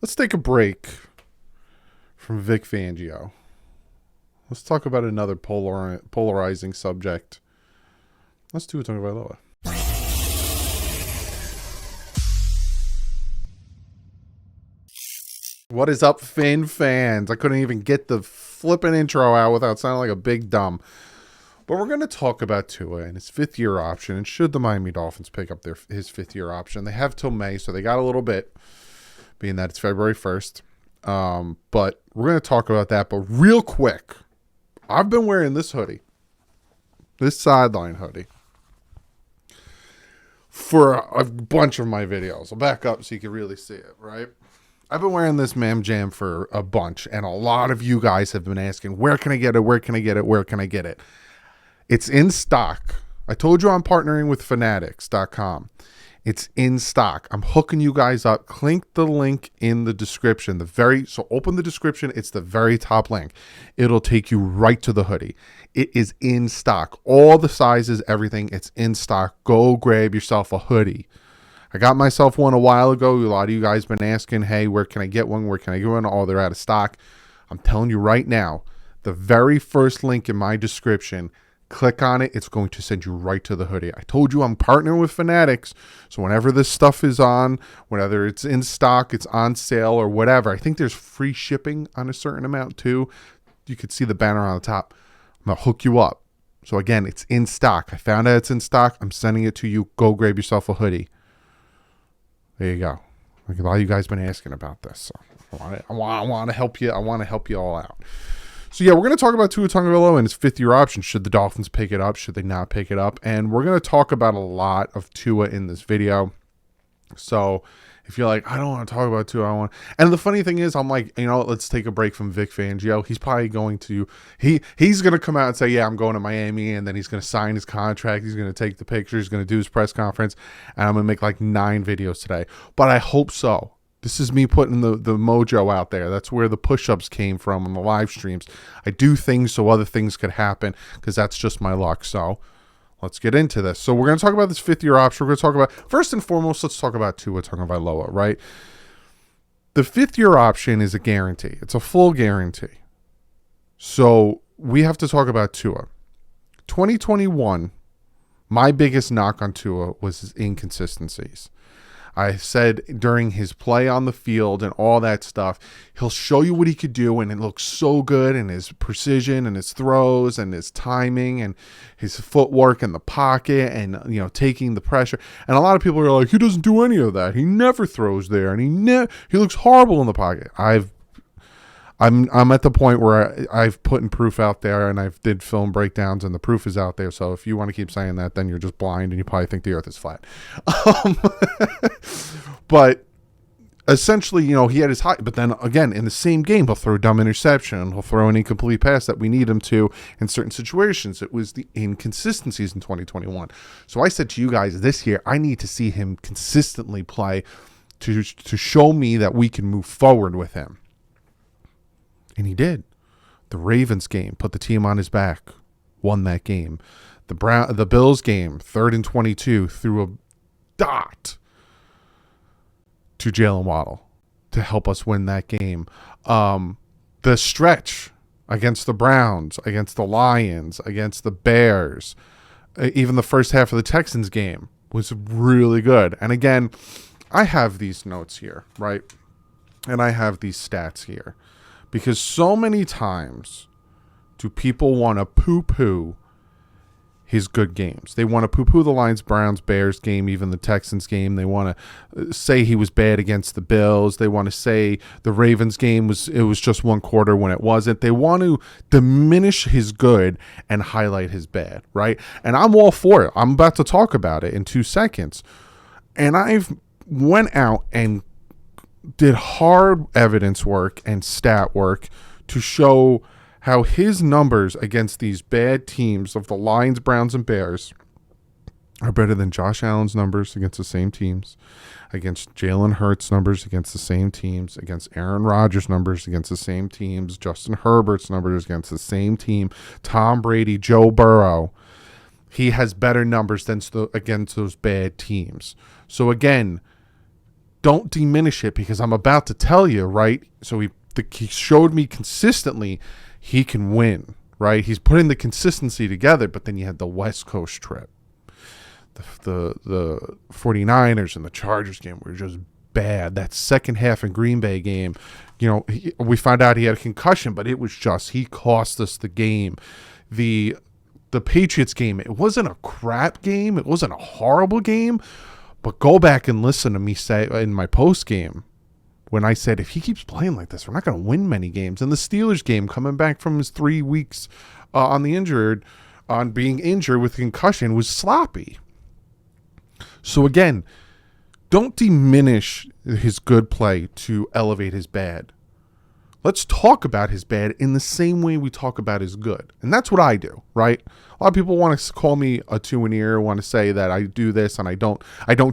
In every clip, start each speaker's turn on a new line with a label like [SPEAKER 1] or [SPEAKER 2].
[SPEAKER 1] Let's take a break from Vic Fangio. Let's talk about another polarizing subject. Let's do Tua Tagovailoa. What is up, Finn fans? I couldn't even get the flipping intro out without sounding like a big dumb. But we're going to talk about Tua and his fifth-year option. And should the Miami Dolphins pick up his fifth-year option, they have till May, so they got a little bit, being that it's February 1st. But we're going to talk about that. But real quick, I've been wearing this hoodie, this sideline hoodie, for a bunch of my videos. I'll back up so you can really see it, right? I've been wearing this Mam Jam for a bunch, and a lot of you guys have been asking, where can I get it? Where can I get it? Where can I get it? It's in stock. I told you I'm partnering with Fanatics.com. It's in stock. I'm hooking you guys up. Click the link in the description. So open the description. It's the very top link. It'll take you right to the hoodie. It is in stock. All the sizes, everything. It's in stock. Go grab yourself a hoodie. I got myself one a while ago. A lot of you guys been asking, hey, where can I get one? Where can I get one? Oh, they're out of stock. I'm telling you right now, the very first link in my description, click on it. It's going to send you right to the hoodie. I told you I'm partnering with Fanatics. So whenever this stuff is on, whether it's in stock, it's on sale or whatever, I think there's free shipping on a certain amount too. You could see the banner on the top. I'm going to hook you up. So again, it's in stock. I found out it's in stock. I'm sending it to you. Go grab yourself a hoodie. There you go. Like a lot of you guys been asking about this. So I want to help you. I want to help you all out. So yeah, we're going to talk about Tua Tagovailoa and his fifth-year option. Should the Dolphins pick it up? Should they not pick it up? And we're going to talk about a lot of Tua in this video. So if you're like, I don't want to talk about Tua, and the funny thing is, I'm like, let's take a break from Vic Fangio. He's probably going to, he's going to come out and say, yeah, I'm going to Miami, and then he's going to sign his contract. He's going to take the picture. He's going to do his press conference, and I'm going to make like 9 videos today. But I hope so. This is me putting the mojo out there. That's where the push-ups came from on the live streams. I do things so other things could happen because that's just my luck. So let's get into this. So we're going to talk about this fifth-year option. We're going to talk about, first and foremost, let's talk about Tua Tagovailoa, right? The fifth-year option is a guarantee. It's a full guarantee. So we have to talk about Tua. 2021, my biggest knock on Tua was his inconsistencies. I said during his play on the field and all that stuff, he'll show you what he could do, and it looks so good, and his precision and his throws and his timing and his footwork in the pocket and, taking the pressure. And a lot of people are like, he doesn't do any of that. He never throws there, and he looks horrible in the pocket. I'm at the point where I've put in proof out there, and I've did film breakdowns, and the proof is out there. So if you want to keep saying that, then you're just blind, and you probably think the earth is flat. But essentially, he had his high. But then again, in the same game, he'll throw a dumb interception. He'll throw an incomplete pass that we need him to in certain situations. It was the inconsistencies in 2021. So I said to you guys this year, I need to see him consistently play to show me that we can move forward with him. And he did. The Ravens game, put the team on his back, won that game. The Bills game, 3rd and 22, threw a dot to Jalen Waddle to help us win that game. The stretch against the Browns, against the Lions, against the Bears, even the first half of the Texans game was really good. And again, I have these notes here, right? And I have these stats here. Because so many times do people want to poo-poo his good games. They want to poo-poo the Lions, Browns, Bears game, even the Texans game. They want to say he was bad against the Bills. They want to say the Ravens game was just one quarter when it wasn't. They want to diminish his good and highlight his bad, right? And I'm all for it. I'm about to talk about it in 2 seconds. And I've went out and did hard evidence work and stat work to show how his numbers against these bad teams of the Lions, Browns, and Bears are better than Josh Allen's numbers against the same teams, against Jalen Hurts' numbers against the same teams, against Aaron Rodgers' numbers against the same teams, Justin Herbert's numbers against the same team, Tom Brady, Joe Burrow. He has better numbers than against those bad teams. So again, don't diminish it, because I'm about to tell you, right? So he showed me consistently he can win, right? He's putting the consistency together, but then you had the West Coast trip. The 49ers and the Chargers game were just bad. That second half in Green Bay game, we found out he had a concussion, but it was just, he cost us the game. The Patriots game, it wasn't a crap game. It wasn't a horrible game, but go back and listen to me say in my post game when I said, if he keeps playing like this, we're not going to win many games. And the Steelers game, coming back from his 3 weeks on being injured with concussion, was sloppy. So again, don't diminish his good play to elevate his bad. Let's talk about his bad in the same way we talk about his good. And that's what I do, right? A lot of people want to call me a two-in-ear, want to say that I do this and I don't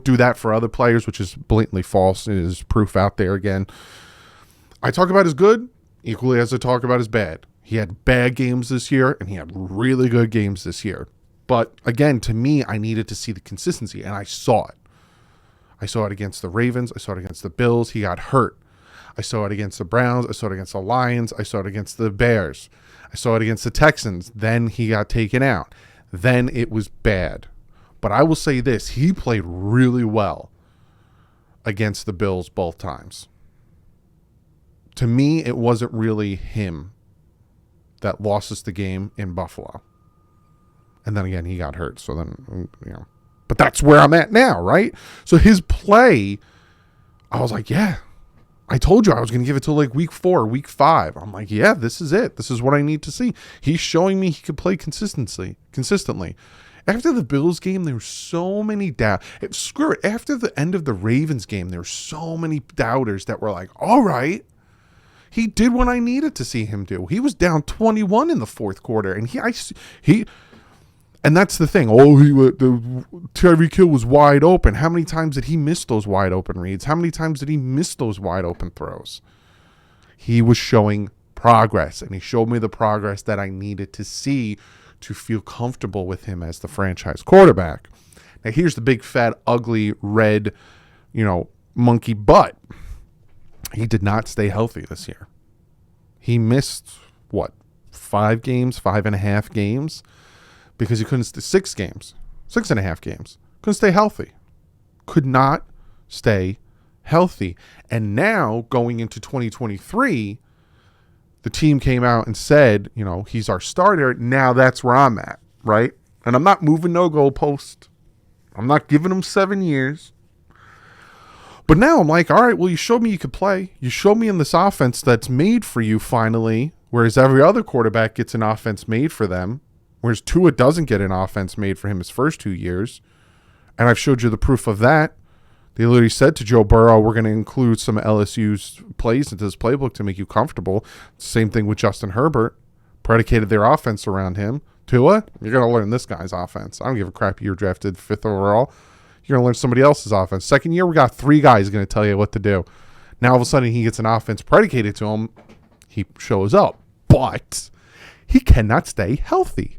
[SPEAKER 1] do that for other players, which is blatantly false. It is proof out there again. I talk about his good equally as I talk about his bad. He had bad games this year and he had really good games this year. But again, to me, I needed to see the consistency, and I saw it. I saw it against the Ravens. I saw it against the Bills. He got hurt. I saw it against the Browns. I saw it against the Lions. I saw it against the Bears. I saw it against the Texans. Then he got taken out. Then it was bad. But I will say this. He played really well against the Bills both times. To me, it wasn't really him that lost us the game in Buffalo. And then again, he got hurt. So then, but that's where I'm at now, right? So his play, I was like, yeah, I told you I was going to give it to like week 4, week 5. I'm like, yeah, this is it. This is what I need to see. He's showing me he can play consistently. After the Bills game, there were so many doubts. Screw it. After the end of the Ravens game, there were so many doubters that were like, all right, he did what I needed to see him do. He was down 21 in the fourth quarter, and he. And that's the thing. The Tyreek Hill was wide open. How many times did he miss those wide open reads? How many times did he miss those wide open throws? He was showing progress, and he showed me the progress that I needed to see to feel comfortable with him as the franchise quarterback. Now, here's the big, fat, ugly, red, monkey butt. He did not stay healthy this year. He missed, 5.5 games? Because he couldn't stay 6 games, 6.5 games. Couldn't stay healthy. Could not stay healthy. And now, going into 2023, the team came out and said, he's our starter. Now that's where I'm at, right? And I'm not moving no goalpost. I'm not giving him 7 years. But now I'm like, all right, well, you showed me you could play. You showed me in this offense that's made for you finally, whereas every other quarterback gets an offense made for them. Whereas Tua doesn't get an offense made for him his first 2 years. And I've showed you the proof of that. They literally said to Joe Burrow, we're going to include some of LSU's plays into this playbook to make you comfortable. Same thing with Justin Herbert. Predicated their offense around him. Tua, you're going to learn this guy's offense. I don't give a crap you're drafted 5th overall. You're going to learn somebody else's offense. Second year, we got 3 guys going to tell you what to do. Now, all of a sudden, he gets an offense predicated to him. He shows up. But he cannot stay healthy.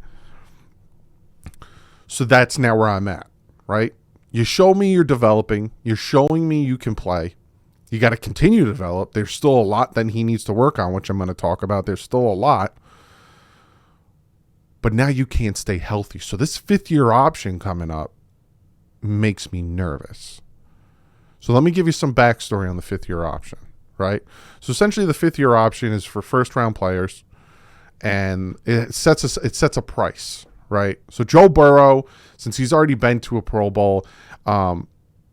[SPEAKER 1] So that's now where I'm at, right? You show me you're developing. You're showing me you can play. You got to continue to develop. There's still a lot that he needs to work on, which I'm going to talk about. There's still a lot. But now you can't stay healthy. So this 5th-year option coming up makes me nervous. So let me give you some backstory on the 5th-year option, right? So essentially the 5th-year option is for first-round players, and it sets a price. Right. So Joe Burrow, since he's already been to a Pro Bowl,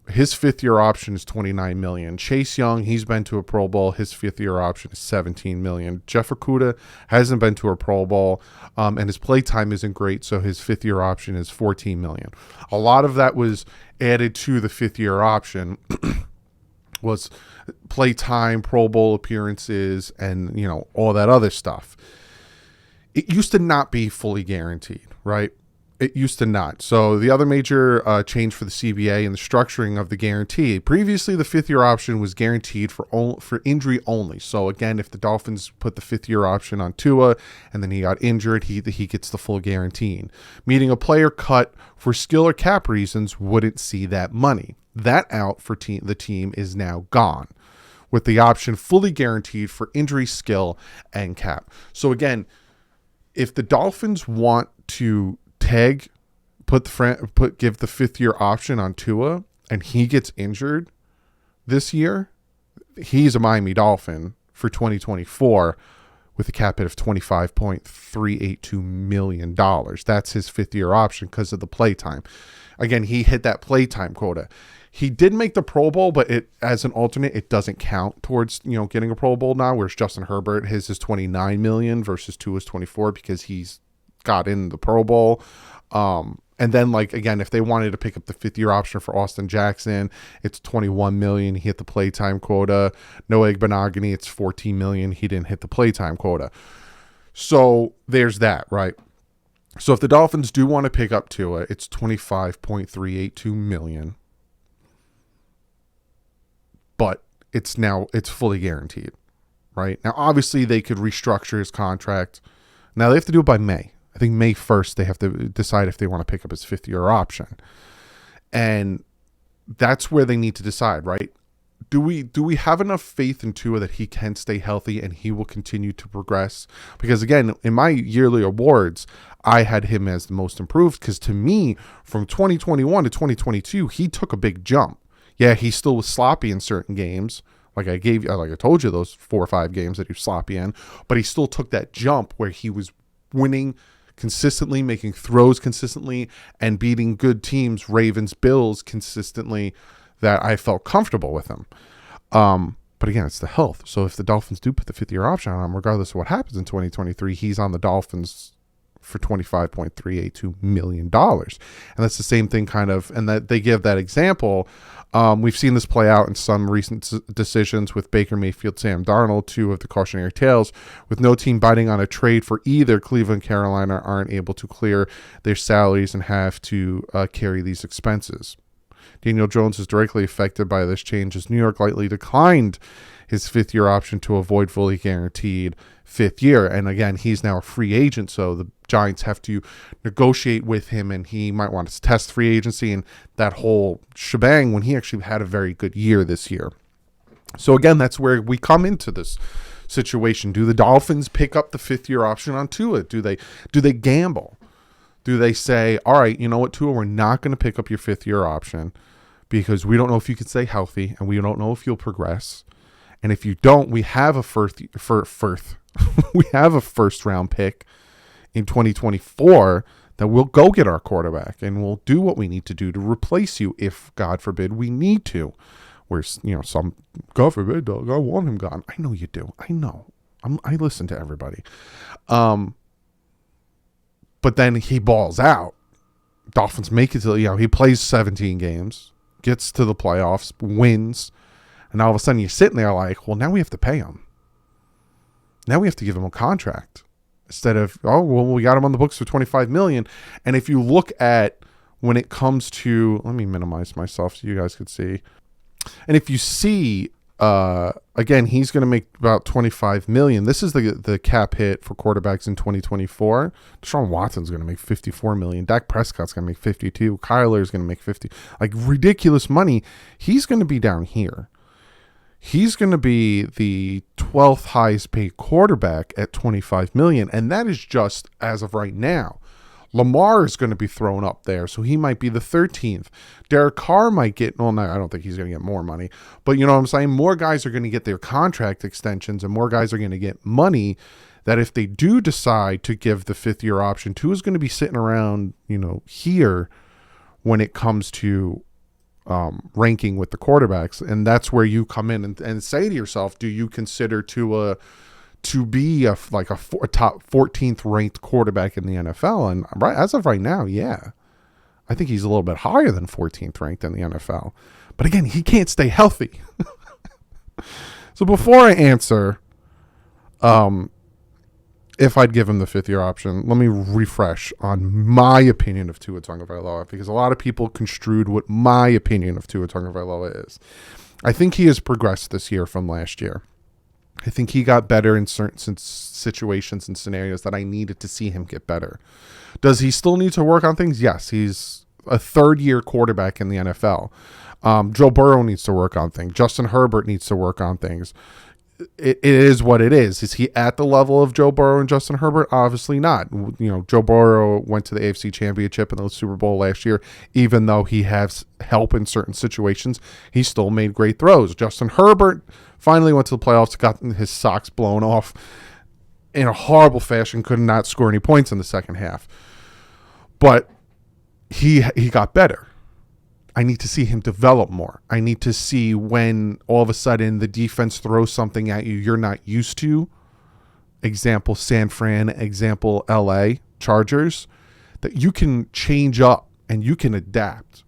[SPEAKER 1] his 5th-year option is $29 million. Chase Young, he's been to a Pro Bowl. His 5th-year option is $17 million. Jeff Okudah hasn't been to a Pro Bowl, and his play time isn't great, so his 5th-year option is $14 million. A lot of that was added to the 5th-year option was play time, Pro Bowl appearances, and all that other stuff. It used to not be fully guaranteed, right? It used to not. So the other major change for the CBA and the structuring of the guarantee, previously the 5th-year option was guaranteed for injury only. So again, if the Dolphins put the 5th-year option on Tua and then he got injured, he gets the full guarantee. Meaning a player cut for skill or cap reasons wouldn't see that money. That out for the team is now gone, with the option fully guaranteed for injury, skill, and cap. So again, if the Dolphins want to give the 5th-year option on Tua and he gets injured this year, he's a Miami Dolphin for 2024 with a cap hit of $25.382 million. That's his 5th-year option because of the playtime. Again, he hit that playtime quota. He did make the Pro Bowl, but as an alternate, it doesn't count towards getting a Pro Bowl now. Whereas Justin Herbert, his is $29 million versus Tua's $24 because he's got in the Pro Bowl. And then, again, if they wanted to pick up the 5th-year option for Austin Jackson, it's $21 million. He hit the playtime quota. Noah Igbenogany, it's $14 million. He didn't hit the playtime quota. So there's that, right? So if the Dolphins do want to pick up Tua, it's $25.382 million. But it's fully guaranteed, right? Now, obviously, they could restructure his contract. Now, they have to do it by May. I think May 1st, they have to decide if they want to pick up his 5th-year option. And that's where they need to decide, right? Do we have enough faith in Tua that he can stay healthy and he will continue to progress? Because, again, in my yearly awards, I had him as the most improved because, to me, from 2021 to 2022, he took a big jump. Yeah, he still was sloppy in certain games. Like I told you, those 4 or 5 games that he was sloppy in. But he still took that jump where he was winning consistently, making throws consistently, and beating good teams, Ravens, Bills, consistently, that I felt comfortable with him. But again, it's the health. So if the Dolphins do put the 5th-year option on him, regardless of what happens in 2023, he's on the Dolphins for $25.382 million. And that's the same thing and that they give that example. We've seen this play out in some recent decisions with Baker Mayfield, Sam Darnold, 2 of the cautionary tales, with no team biting on a trade for either. Cleveland, Carolina aren't able to clear their salaries and have to carry these expenses. Daniel Jones is directly affected by this change as New York lightly declined his 5th-year option to avoid fully guaranteed 5th year. And again, he's now a free agent, so the Giants have to negotiate with him, and he might want to test free agency and that whole shebang when he actually had a very good year this year. So again, that's where we come into this situation. Do the Dolphins pick up the 5th-year option on Tua? Do they gamble? Do they say, all right, you know what, Tua, we're not going to pick up your 5th-year option because we don't know if you can stay healthy and we don't know if you'll progress. And if you don't, we have a we have a 1st-round pick in 2024 that we'll go get our quarterback and we'll do what we need to do to replace you if, God forbid, we need to. Where, some, God forbid, dog, I want him gone. I know you do. I know. I listen to everybody. But then he balls out. Dolphins make it to, he plays 17 games, gets to the playoffs, wins, and all of a sudden you're sitting there like, well, now we have to pay him. Now we have to give him a contract instead of, we got him on the books for $25 million. And if you look at when it comes to, let me minimize myself so you guys could see. And if you see, again, he's going to make about $25 million. This is the cap hit for quarterbacks in 2024. Deshaun Watson's going to make $54 million. Dak Prescott's going to make $52. Kyler's going to make $50. Like ridiculous money. He's going to be down here. He's going to be the 12th highest paid quarterback at $25 million. And that is just as of right now. Lamar is going to be thrown up there, so he might be the 13th. Derek Carr might get, no, I don't think he's going to get more money. But you know what I'm saying? More guys are going to get their contract extensions, and more guys are going to get money that if they do decide to give the 5th-year option, Tua is going to be sitting around, here when it comes to ranking with the quarterbacks. And that's where you come in and say to yourself, do you consider Tua to be a top 14th ranked quarterback in the NFL? And as of right now, yeah, I think he's a little bit higher than 14th ranked in the NFL. But again, he can't stay healthy. So before I answer, if I'd give him the 5th-year option, let me refresh on my opinion of Tua Tagovailoa, because a lot of people construed what my opinion of Tua Tagovailoa is. I think he has progressed this year from last year. I think he got better in certain situations and scenarios that I needed to see him get better. Does he still need to work on things? Yes, he's a third-year quarterback in the NFL. Joe Burrow needs to work on things. Justin Herbert needs to work on things. It is what it is. Is he at the level of Joe Burrow and Justin Herbert? Obviously not. Joe Burrow went to the AFC Championship and the Super Bowl last year. Even though he has help in certain situations, he still made great throws. Justin Herbert finally went to the playoffs, got his socks blown off in a horrible fashion, could not score any points in the second half. But he got better. I need to see him develop more. I need to see when all of a sudden the defense throws something at you you're not used to. Example, San Fran. Example, LA Chargers. That you can change up and you can adapt.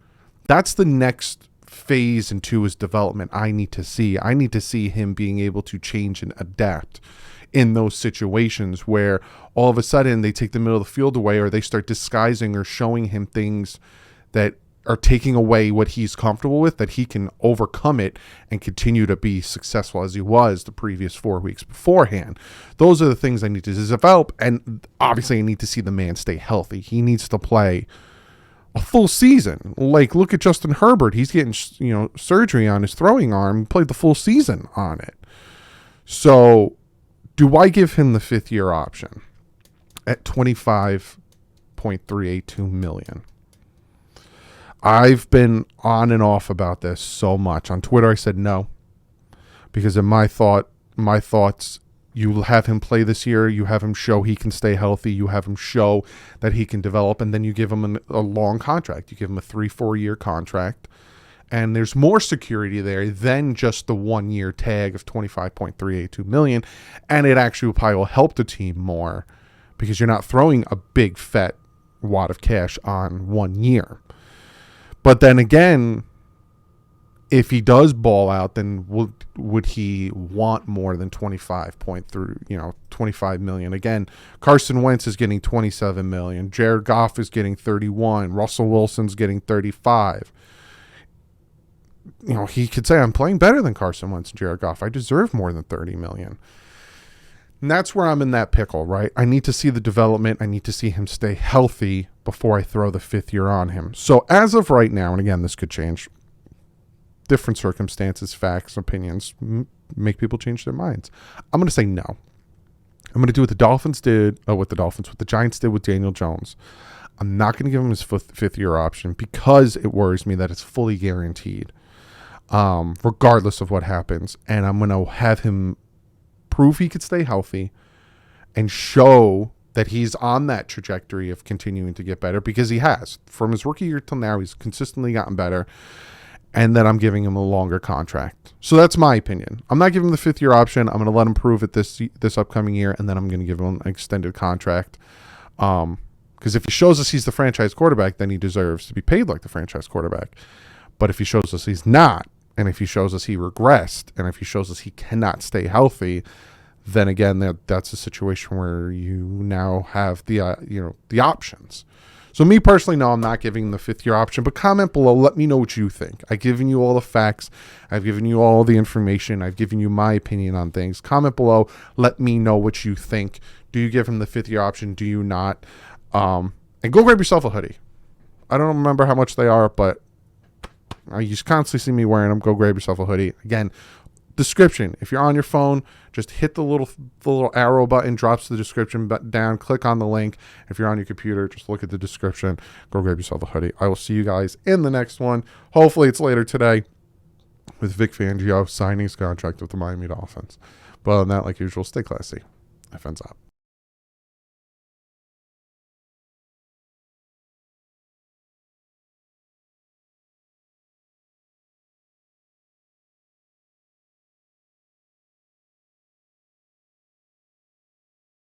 [SPEAKER 1] That's the next phase into his development I need to see. I need to see him being able to change and adapt in those situations where all of a sudden they take the middle of the field away, or they start disguising or showing him things that are taking away what he's comfortable with, that he can overcome it and continue to be successful as he was the previous 4 weeks beforehand. Those are the things I need to develop. And obviously I need to see the man stay healthy. He needs to play a full season. Like, look at Justin Herbert. He's getting, surgery on his throwing arm. He played the full season on it. So do I give him the 5th-year option at $25.382 million? I've been on and off about this so much. On Twitter, I said no, because in my thoughts, you have him play this year, you have him show he can stay healthy, you have him show that he can develop, and then you give him a long contract. You give him a 3-4 year contract, and there's more security there than just the 1 year tag of $25.382 million, and it actually probably will help the team more because you're not throwing a big fat wad of cash on 1 year. But then again, if he does ball out, then would he want more than 25 million? Again, Carson Wentz is getting 27 million. Jared Goff is getting 31. Russell Wilson's getting 35. He could say, I'm playing better than Carson Wentz and Jared Goff. I deserve more than 30 million. And that's where I'm in that pickle, right? I need to see the development. I need to see him stay healthy before I throw the 5th year on him. So as of right now, and again, this could change, different circumstances, facts, opinions make people change their minds. I'm going to say no. I'm going to do what the Giants did with Daniel Jones. I'm not going to give him his 5th year option because it worries me that it's fully guaranteed, regardless of what happens. And I'm going to have him prove he could stay healthy and show that he's on that trajectory of continuing to get better, because he has. From his rookie year till now, he's consistently gotten better. And then I'm giving him a longer contract. So that's my opinion. I'm not giving him the 5th year option. I'm going to let him prove it this upcoming year, and then I'm going to give him an extended contract. Because if he shows us he's the franchise quarterback, then he deserves to be paid like the franchise quarterback. But if he shows us he's not, and if he shows us he regressed, and if he shows us he cannot stay healthy, then again, that's a situation where you now have the options. So me personally, no, I'm not giving the 5th year option, but comment below. Let me know what you think. I've given you all the facts. I've given you all the information. I've given you my opinion on things. Comment below. Let me know what you think. Do you give him the 5th year option? Do you not? And go grab yourself a hoodie. I don't remember how much they are, but you constantly see me wearing them. Go grab yourself a hoodie. Again, description. If you're on your phone, just hit the little arrow button, drops the description down, click on the link. If you're on your computer, just look at the description. Go grab yourself a hoodie. I will see you guys in the next one. Hopefully it's later today with Vic Fangio signing his contract with the Miami Dolphins. But other than that, like usual, stay classy. FN's out.